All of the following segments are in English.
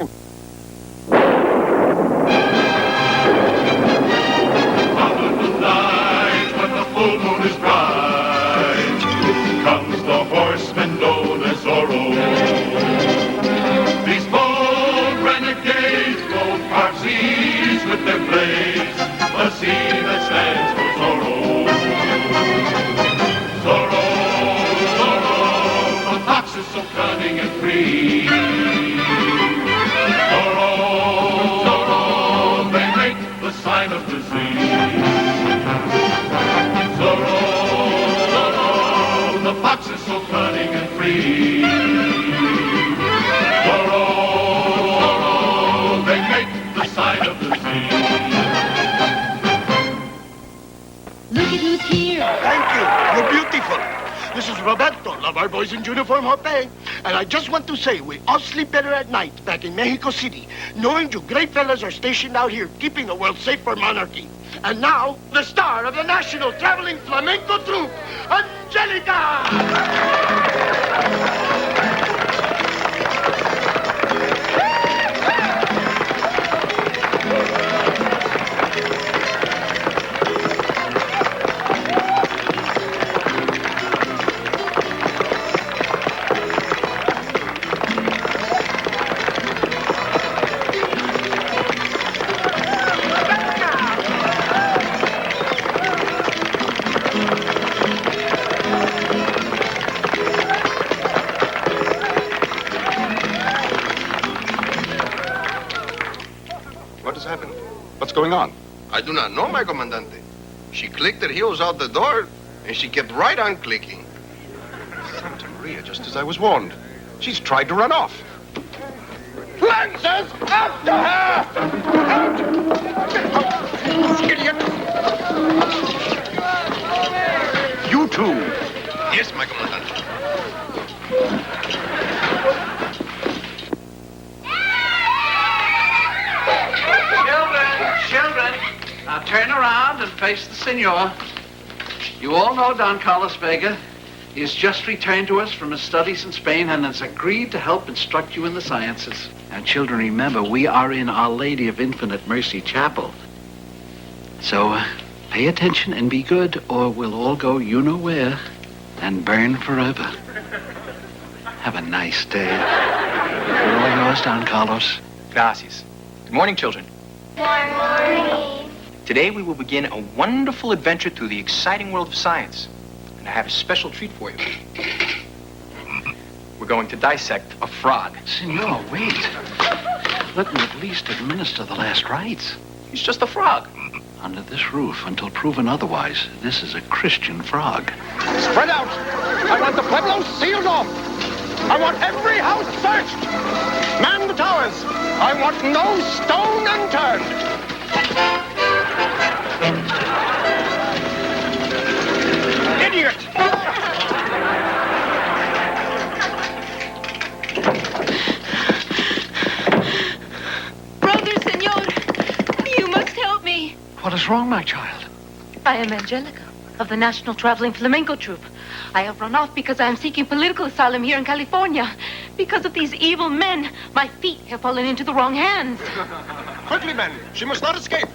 second. Full moon is bright. Comes the horseman known as Zorro. These bold renegades, bold Parsees with their blades, the scene that stands for Zorro. Zorro, Zorro, the fox is so cunning and free. Zorro, Zorro, they make the sign of disease. Zorro, Zorro, the fox is so cunning and free. Zorro, Zorro, they make the sign of the sea. Look at who's here. Thank you. You're beautiful. This is Roberto, Love Our Boys in Uniform Hoppe. And I just want to say, we all sleep better at night back in Mexico City, knowing you great fellas are stationed out here, keeping the world safe for monarchy. And now, the star of the National Traveling Flamenco Troupe, Angelica! What has happened? What's going on? I do not know, my comandante. She clicked her heels out the door, and she kept right on clicking. Santa Maria, just as I was warned. She's tried to run off. Lancers, after her! Out! Idiot! You two! Yes, my comandante. Children, now turn around and face the senor. You all know Don Carlos Vega. He has just returned to us from his studies in Spain and has agreed to help instruct you in the sciences. Now, children, remember, we are in Our Lady of Infinite Mercy Chapel. So, pay attention and be good, or we'll all go you-know-where and burn forever. Have a nice day. We're all yours, Don Carlos. Gracias. Good morning, children. Good morning. Today we will begin a wonderful adventure through the exciting world of science. And I have a special treat for you. We're going to dissect a frog. Senor, wait. Let me at least administer the last rites. He's just a frog. Under this roof, until proven otherwise, this is a Christian frog. Spread out! I want the pueblo sealed off! I want every house searched! Man the towers! I want no stone unturned! Idiot! Brother, senor, you must help me. What is wrong, my child? I am Angelica of the National Traveling Flamenco Troupe. I have run off because I am seeking political asylum here in California. Because of these evil men, my feet have fallen into the wrong hands. Quickly, men! She must not escape!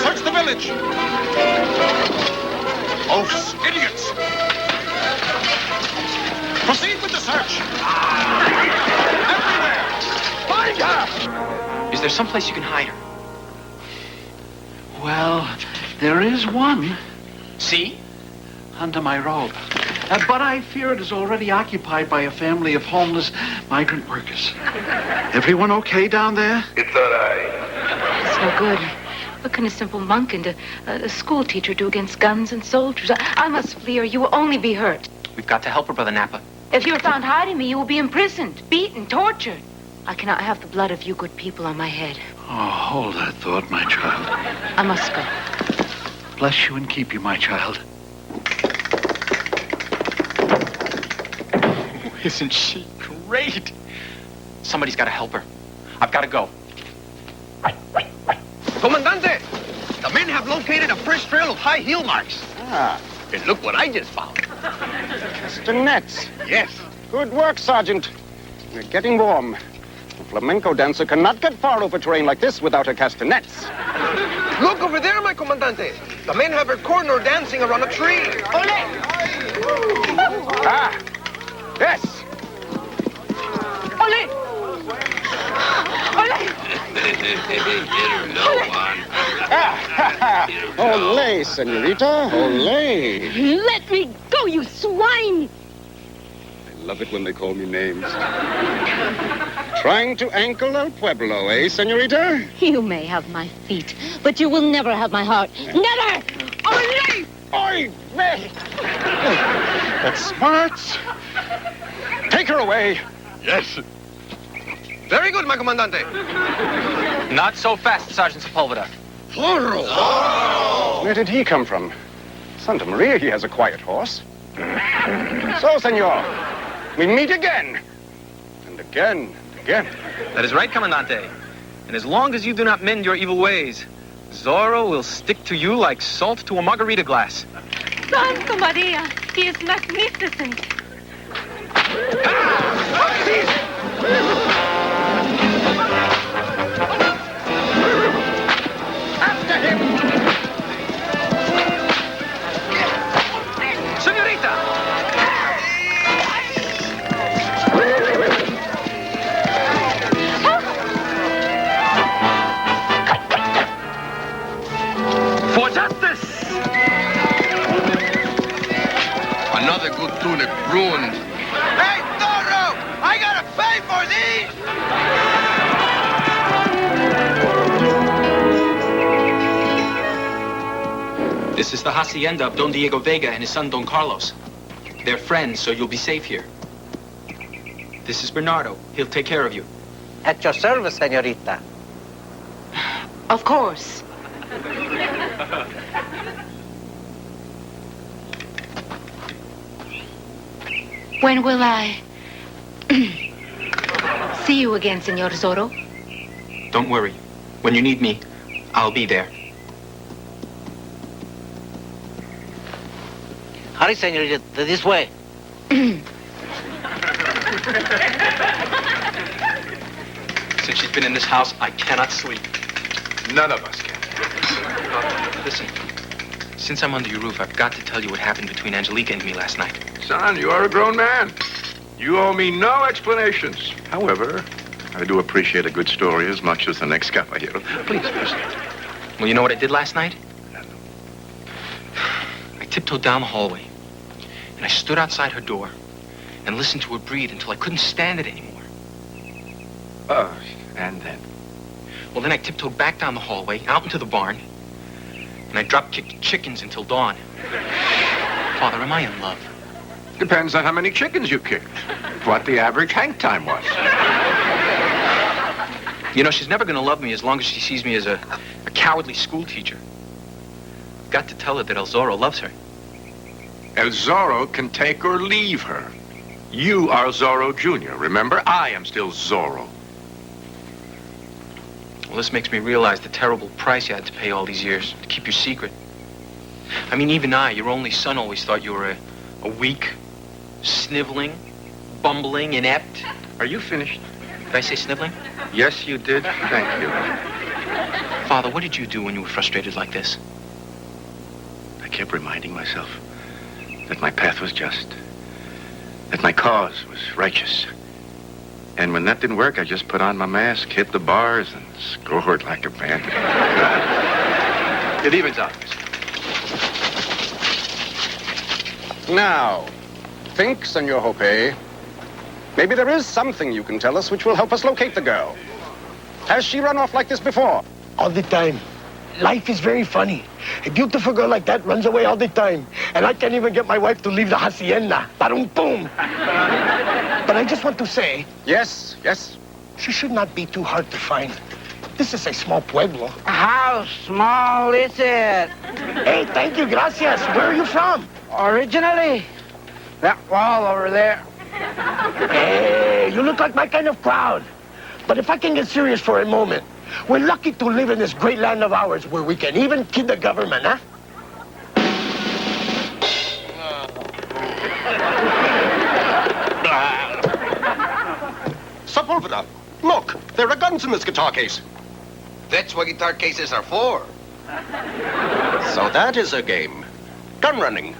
Search the village! Oafs, idiots! Proceed with the search! Everywhere! Find her! Is there someplace you can hide her? Well, there is one See? under my robe. But I fear it is already occupied by a family of homeless migrant workers. Everyone okay down there? It's all right. It's no good. What can a simple monk and a school teacher do against guns and soldiers? I must flee or you will only be hurt. We've got to help her, Brother Napa. If you are found hiding me, you will be imprisoned, beaten, tortured. I cannot have the blood of you good people on my head. Oh, hold that thought, my child. I must go. Bless you and keep you, my child. Isn't she great? Somebody's got to help her. I've got to go. Comandante, the men have located a fresh trail of high heel marks. Ah, And look what I just found. castanets. Yes. Good work, Sergeant. We're getting warm. A flamenco dancer cannot get far over terrain like this without her castanets. Look over there, my comandante. The men have her corner dancing around a tree. Ah, yes. Ole! Ole! Olé, senorita, olé. Let me go, you swine! I love it when they call me names. Trying to ankle El Pueblo, eh, senorita? You may have my feet, but you will never have my heart. Never! Ole! Oi, me! That's smart. Take her away. Yes. Very good, my comandante. Not so fast, Sergeant Sepulveda. Zorro! Where did he come from? Santa Maria, he has a quiet horse. So, senor, we meet again. And again, and again. That is right, Commandante. And as long as you do not mend your evil ways, Zorro will stick to you like salt to a margarita glass. Santa Maria, he is magnificent. After him! Senorita! For justice! Another good tunic ruined. Hey, Zorro! I gotta pay for these! This is the hacienda of Don Diego Vega and his son Don Carlos. They're friends, so you'll be safe here. This is Bernardo. He'll take care of you. At your service, senorita. Of course. When will I see you again, Senor Zorro? Don't worry. When you need me, I'll be there. Hurry, senorita, this way. Since she's been in this house, I cannot sleep. None of us can. Listen, since I'm under your roof, I've got to tell you what happened between Angelica and me last night. Son, you are a grown man. You owe me no explanations. However, I do appreciate a good story as much as the next caballero. Please proceed. Well, you know what I did last night? I tiptoed down the hallway, and I stood outside her door and listened to her breathe until I couldn't stand it anymore. Oh, and then? Well, then I tiptoed back down the hallway, out into the barn, and I drop-kicked chickens until dawn. Father, am I in love? Depends on how many chickens you kicked. What the average hang time was. You know, she's never going to love me as long as she sees me as a cowardly school teacher. I've got to tell her that El Zorro loves her. El Zorro can take or leave her. You are Zorro Jr., remember? I am still Zorro. Well, this makes me realize the terrible price you had to pay all these years to keep your secret. I mean, even I, your only son, always thought you were a weak, sniveling, bumbling, inept. Are you finished? Did I say sniveling? Yes, you did. Thank you. Father, what did you do when you were frustrated like this? I kept reminding myself that my path was just, that my cause was righteous. And when that didn't work, I just put on my mask, hit the bars, and scored like a bandit. It evens out. Now, think, Senor Hope. Maybe there is something you can tell us which will help us locate the girl. Has she run off like this before? All the time. Life is very funny. A beautiful girl like that runs away all the time. And I can't even get my wife to leave the hacienda. Barum boom. But I just want to say... Yes, yes. She should not be too hard to find. This is a small pueblo. How small is it? Hey, thank you, gracias. Where are you from? Originally, that wall over there. Hey, you look like my kind of crowd. But if I can get serious for a moment, we're lucky to live in this great land of ours where we can even kid the government, huh? Sepulveda, look, there are guns in this guitar case. That's what guitar cases are for. So that is a game. Gun running.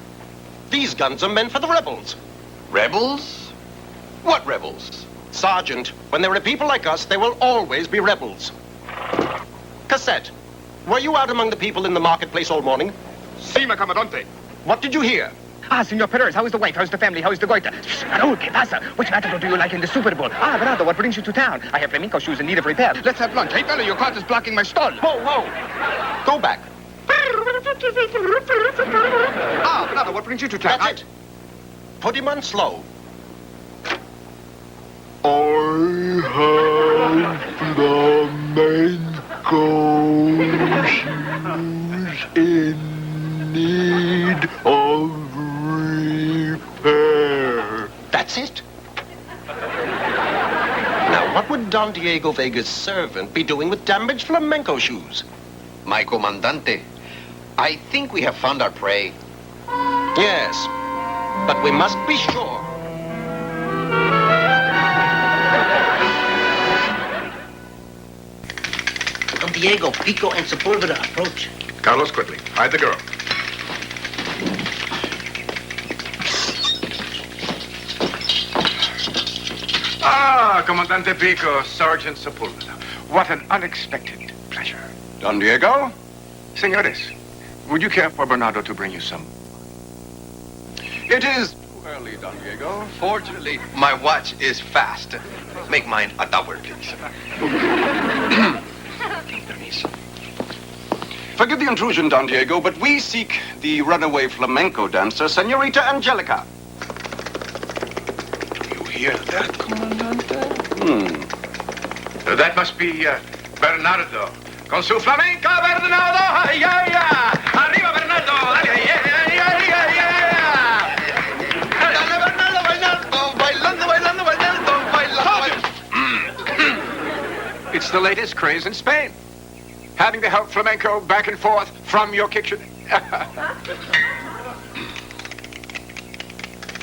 These guns are meant for the rebels. Rebels? What rebels? Sergeant, when there are people like us, there will always be rebels. Cassette, were you out among the people in the marketplace all morning? Sí, mi comandante. What did you hear? Senor Perez, how is the wife? How's the family? How is the goita? Raúl, ¿qué pasa? Which matador do you like in the Super Bowl? Bernardo, what brings you to town? I have flamenco shoes in need of repair. Let's have lunch. Hey, fella, your cart is blocking my stall. Whoa, whoa. Go back. Bernardo, what brings you to town? That's it. Put him on slow. I have flamenco shoes in need of repair. That's it. Now, what would Don Diego Vega's servant be doing with damaged flamenco shoes? My comandante, I think we have found our prey. Yes, but we must be sure. Don Diego, Pico, and Sepulveda approach. Carlos, quickly. Hide the girl. Comandante Pico, Sergeant Sepulveda. What an unexpected pleasure. Don Diego? Senores, would you care for Bernardo to bring you some? It is too early, Don Diego. Fortunately, my watch is fast. Make mine a double, please. Forgive the intrusion, Don Diego, but we seek the runaway flamenco dancer, Senorita Angelica. Do you hear that, Comandante? That must be Bernardo. Con su flamenco, Bernardo! Ay, ay, ay. Arriba, Bernardo! Dale, ay, ay, ay, ay, ay, ay. Dale, Bernardo, bailando, bailando, bailando, bailando, bailando. It's the latest craze in Spain. Having to help flamenco back and forth from your kitchen.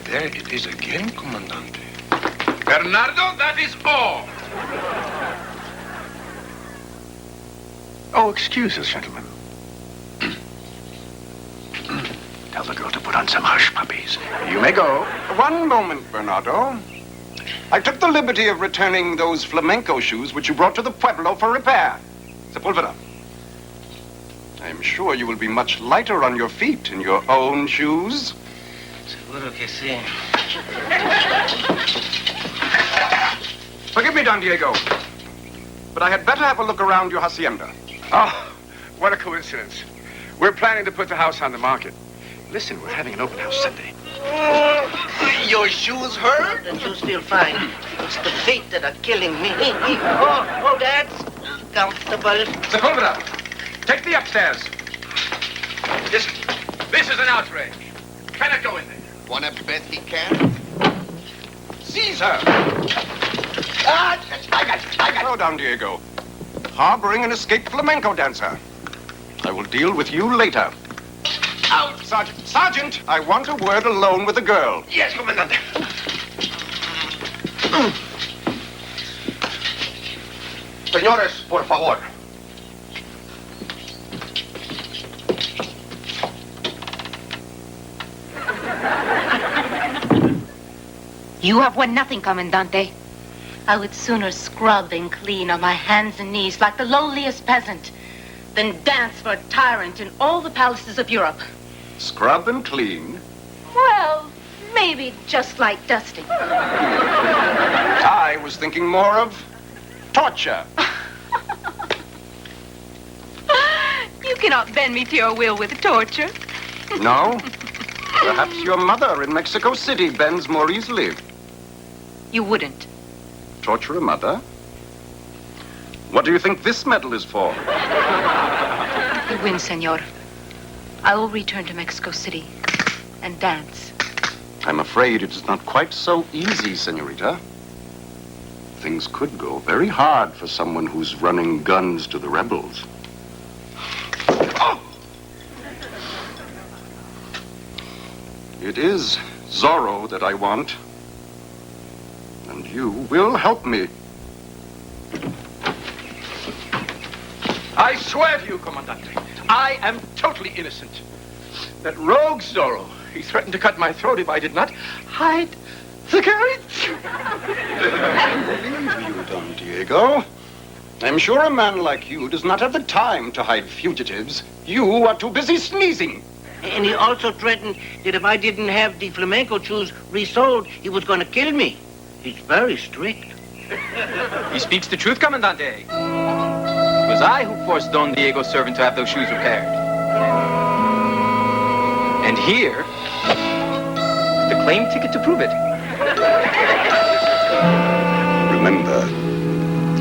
There it is again, Comandante. Bernardo, that is all. Oh, excuse us, gentlemen. Tell the girl to put on some hush puppies. You may go. One moment, Bernardo. I took the liberty of returning those flamenco shoes which you brought to the Pueblo for repair. Sepulveda, I'm sure you will be much lighter on your feet in your own shoes. Seguro que sí. Forgive me, Don Diego, but I had better have a look around your hacienda. Oh, what a coincidence. We're planning to put the house on the market. Listen, we're having an open house Sunday. Your shoes hurt? The shoes feel fine. It's the feet that are killing me. Oh, that's comfortable. Sepulveda, take me upstairs. This is an outrage. Can I go in there? Wanna bet he can? Seize her. I got you. Slow down, Diego. Harboring an escaped flamenco dancer. I will deal with you later. Out! Sergeant, I want a word alone with the girl. Yes, Comandante. Señores, por favor. You have won nothing, Commandante. I would sooner scrub and clean on my hands and knees like the lowliest peasant than dance for a tyrant in all the palaces of Europe. Scrub and clean. Well, maybe just like dusting. I was thinking more of torture. You cannot bend me to your will with torture. No? Perhaps your mother in Mexico City bends more easily. You wouldn't. Torture a mother? What do you think this medal is for? You win, senor. I will return to Mexico City and dance. I'm afraid it's not quite so easy, senorita. Things could go very hard for someone who's running guns to the rebels. Oh! It is Zorro that I want. And you will help me I swear to you, Comandante, I am totally innocent. That rogue Zorro, he threatened to cut my throat if I did not hide the carriage. I believe you, Don Diego. I'm sure a man like you does not have the time to hide fugitives. You are too busy sneezing. And he also threatened that if I didn't have the flamenco shoes resold, he was going to kill me. He's very strict. He speaks the truth, Comandante. It was I who forced Don Diego's servant to have those shoes repaired. And here is the claim ticket to prove it. Remember,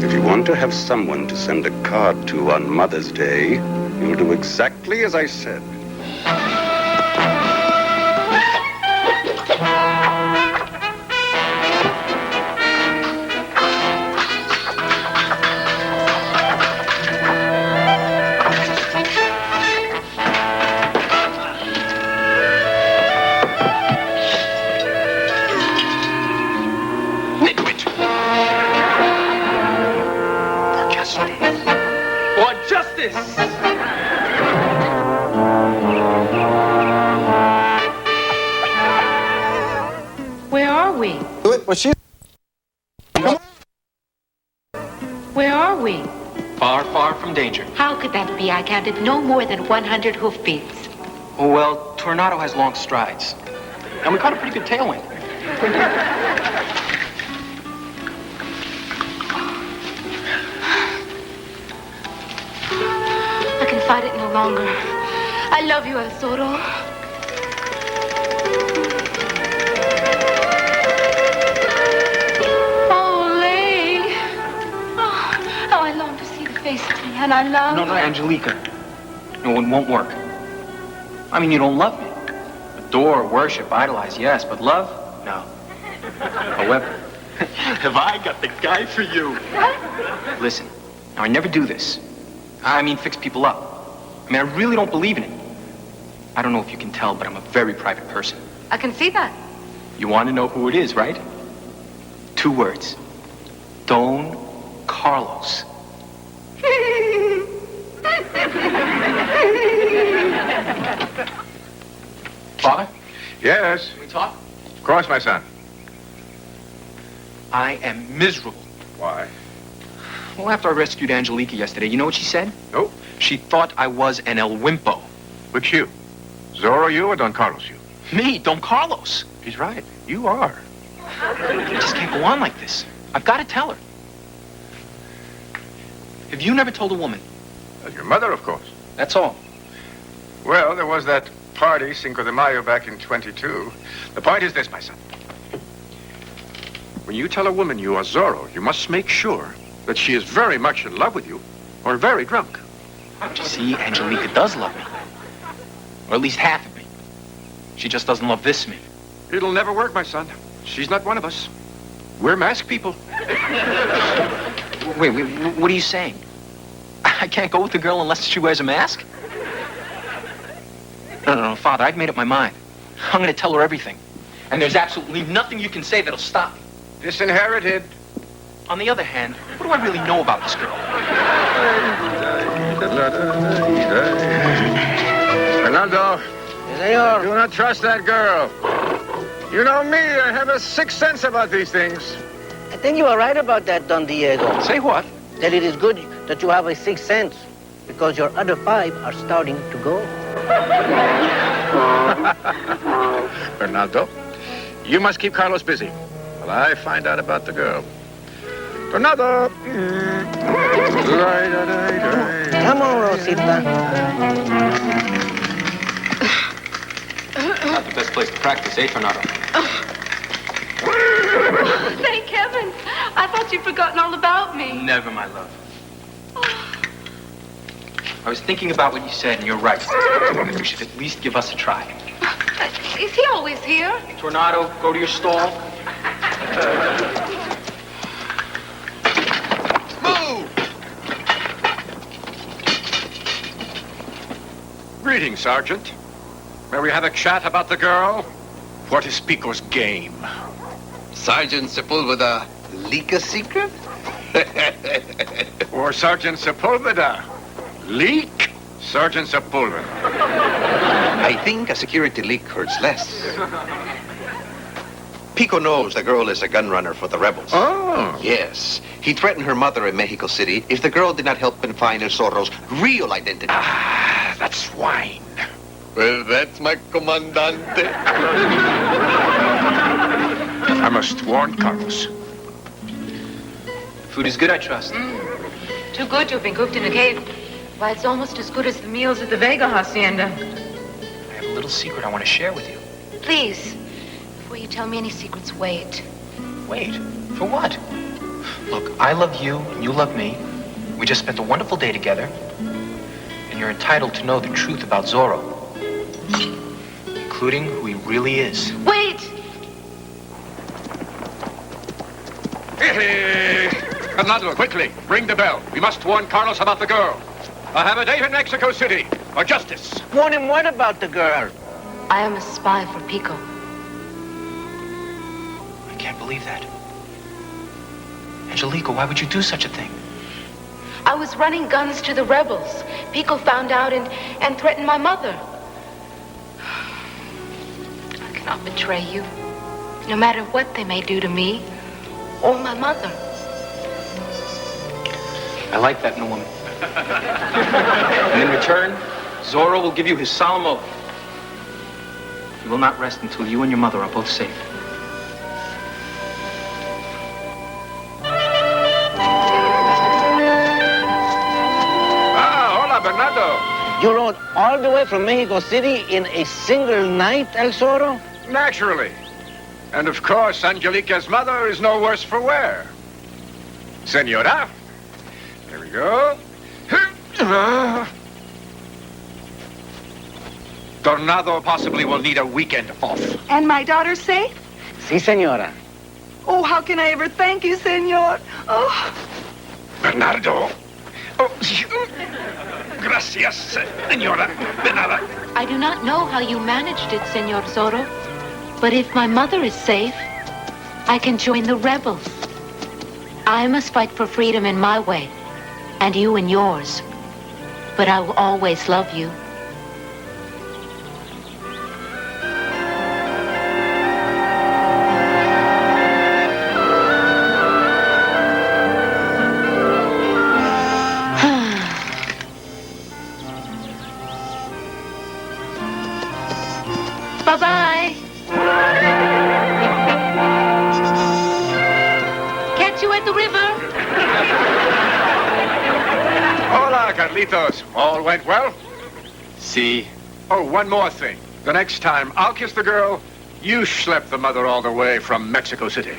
if you want to have someone to send a card to on Mother's Day, you'll do exactly as I said. Where are we? Where are we? Far, far from danger. How could that be? I counted no more than 100 hoofbeats. Oh, well, Tornado has long strides. And we caught a pretty good tailwind. I can fight it no longer. I love you, El Zorro. And I love... No, Angelica. No, it won't work. I mean, you don't love me. Adore, worship, idolize, yes, but love? No. However... Have I got the guy for you? Listen, now I never do this. I mean, fix people up. I mean, I really don't believe in it. I don't know if you can tell, but I'm a very private person. I can see that. You want to know who it is, right? 2 words. Don Carlos. Father? Yes? Can we talk? Of course, my son. I am miserable. Why? Well, after I rescued Angelica yesterday, you know what she said? Nope. She thought I was an El Wimpo. Which you? Zorro you or Don Carlos you? Me, Don Carlos. He's right. You are. I just can't go on like this. I've got to tell her. Have you never told a woman? Your mother, of course. That's all. Well, there was that party, Cinco de Mayo, back in 22. The point is this, my son. When you tell a woman you are Zorro, you must make sure that she is very much in love with you or very drunk. But you see, Angelica does love me. Or at least half of me. She just doesn't love this me. It'll never work, my son. She's not one of us. We're masked people. Wait, what are you saying? I can't go with the girl unless she wears a mask? No, Father, I've made up my mind. I'm going to tell her everything. And there's absolutely nothing you can say that'll stop me. Disinherited. On the other hand, what do I really know about this girl? Fernando, Senor. do not trust that girl. You know me, I have a sixth sense about these things. I think you are right about that, Don Diego. Say what? That it is good that you have a 6th sense, because your other 5 are starting to go. Fernando, you must keep Carlos busy while I find out about the girl. Fernando! Come on, Rosita. Not the best place to practice, eh, Tornado? Thank heavens. I thought you'd forgotten all about me. Never, my love. I was thinking about what you said, and you're right. You should at least give us a try. Is he always here? Tornado, go to your stall. Move! Greetings, Sergeant. May we have a chat about the girl? What is Pico's game? Sergeant Sepulveda leak a secret? Or Sergeant Sepulveda. Leak? Sergeant Sepulveda. I think a security leak hurts less. Pico knows the girl is a gun runner for the rebels. Oh. Yes. He threatened her mother in Mexico City if the girl did not help him find El Zorro's real identity. Ah, that swine. Well, that's my comandante. I must warn Carlos. Food is good, I trust. Too good to have been cooked in a cave. Why, it's almost as good as the meals at the Vega Hacienda. I have a little secret I want to share with you. Please, before you tell me any secrets, wait. Wait? For what? Look, I love you and you love me. We just spent a wonderful day together. And you're entitled to know the truth about Zorro. Including who he really is. Wait! Fernando, quickly, ring the bell. We must warn Carlos about the girl. I have a date in Mexico City for justice. Warn him what about the girl? I am a spy for Pico. I can't believe that. Angelica, why would you do such a thing? I was running guns to the rebels. Pico found out and threatened my mother. I cannot betray you, no matter what they may do to me or my mother. I like that in a woman. And in return, Zorro will give you his solemn oath. He will not rest until you and your mother are both safe. Hola, Bernardo. You rode all the way from Mexico City in a single night, El Zorro? Naturally. And of course, Angelica's mother is no worse for wear. Senora. There we go. Tornado possibly will need a weekend off. And my daughter safe? Si, senora. Oh, how can I ever thank you, senor? Oh. Bernardo. Oh, gracias, senora. De nada. I do not know how you managed it, Senor Zorro. But if my mother is safe, I can join the rebels. I must fight for freedom in my way, and you in yours. But I will always love you. Bye-bye. Catch you at the river. Hola, Carlitos. All went well? See. Oh, one more thing. The next time I'll kiss the girl, you schlep the mother all the way from Mexico City.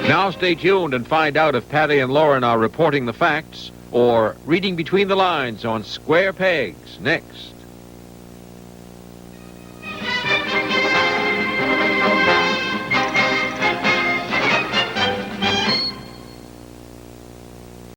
Now stay tuned and find out if Patty and Lauren are reporting the facts or reading between the lines on Square Pegs next.